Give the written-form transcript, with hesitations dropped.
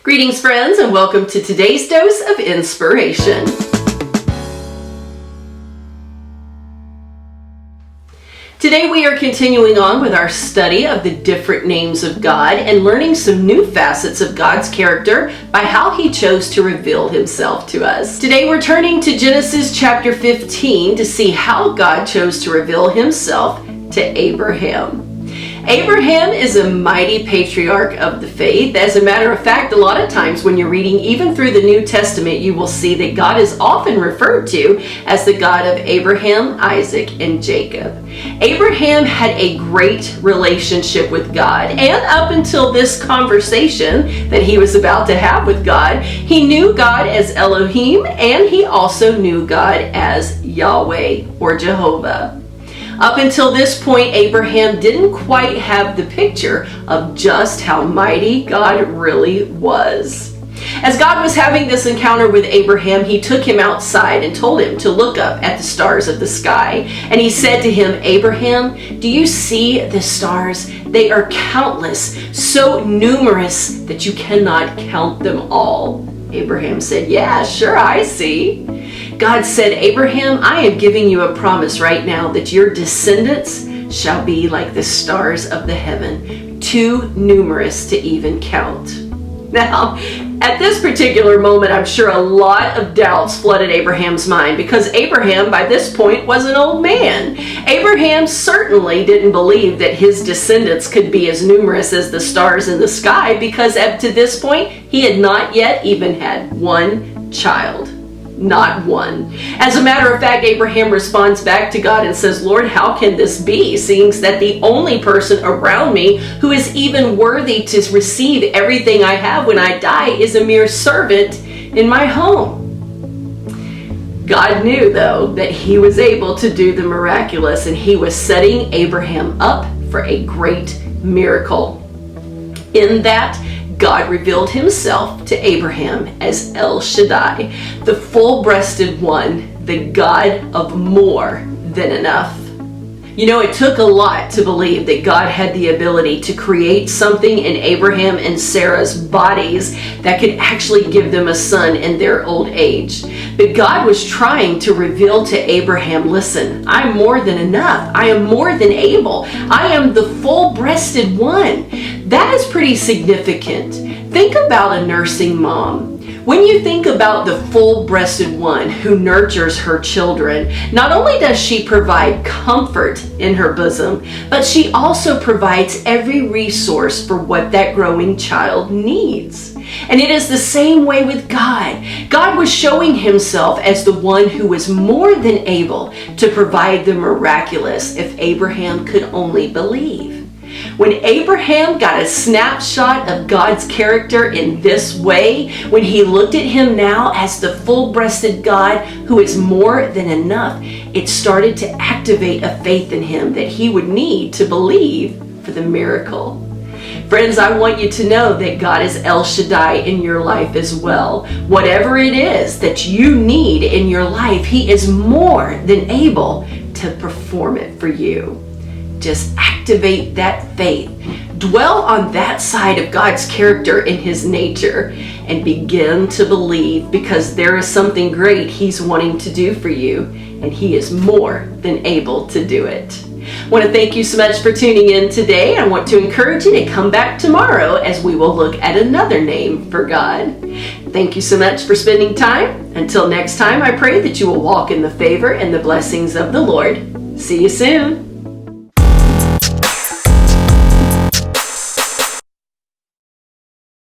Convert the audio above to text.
Greetings, friends, and welcome to today's dose of inspiration. Today we are continuing on with our study of the different names of God and learning some new facets of God's character by how He chose to reveal Himself to us. Today we're turning to Genesis chapter 15 to see how God chose to reveal Himself to Abraham. Abraham is a mighty patriarch of the faith. As a matter of fact, a lot of times when you're reading even through the New Testament, you will see that God is often referred to as the God of Abraham, Isaac, and Jacob. Abraham had a great relationship with God, and up until this conversation that he was about to have with God, he knew God as Elohim, and he also knew God as Yahweh or Jehovah. Up until this point, Abraham didn't quite have the picture of just how mighty God really was. As God was having this encounter with Abraham, He took him outside and told him to look up at the stars of the sky. And He said to him, "Abraham, do you see the stars? They are countless, so numerous that you cannot count them all." Abraham said, "Yeah, sure, I see." God said, "Abraham, I am giving you a promise right now that your descendants shall be like the stars of the heaven, too numerous to even count." Now, at this particular moment, I'm sure a lot of doubts flooded Abraham's mind because Abraham, by this point, was an old man. Abraham certainly didn't believe that his descendants could be as numerous as the stars in the sky because up to this point, he had not yet even had one child. Not one. As a matter of fact, Abraham responds back to God and says, "Lord, how can this be, seeing that the only person around me who is even worthy to receive everything I have when I die is a mere servant in my home?" God knew, though, that He was able to do the miraculous, and He was setting Abraham up for a great miracle. In that, God revealed Himself to Abraham as El Shaddai, the full-breasted one, the God of more than enough. You know, it took a lot to believe that God had the ability to create something in Abraham and Sarah's bodies that could actually give them a son in their old age. But God was trying to reveal to Abraham, "Listen, I'm more than enough. I am more than able. I am the full-breasted one." That is pretty significant. Think about a nursing mom. When you think about the full-breasted one who nurtures her children, not only does she provide comfort in her bosom, but she also provides every resource for what that growing child needs. And it is the same way with God. God was showing Himself as the one who was more than able to provide the miraculous if Abraham could only believe. When Abraham got a snapshot of God's character in this way, when he looked at Him now as the full-breasted God who is more than enough, it started to activate a faith in him that he would need to believe for the miracle. Friends, I want you to know that God is El Shaddai in your life as well. Whatever it is that you need in your life, He is more than able to perform it for you. Just activate that faith. Dwell on that side of God's character and His nature and begin to believe, because there is something great He's wanting to do for you, and He is more than able to do it. I want to thank you so much for tuning in today. I want to encourage you to come back tomorrow as we will look at another name for God. Thank you so much for spending time. Until next time, I pray that you will walk in the favor and the blessings of the Lord. See you soon.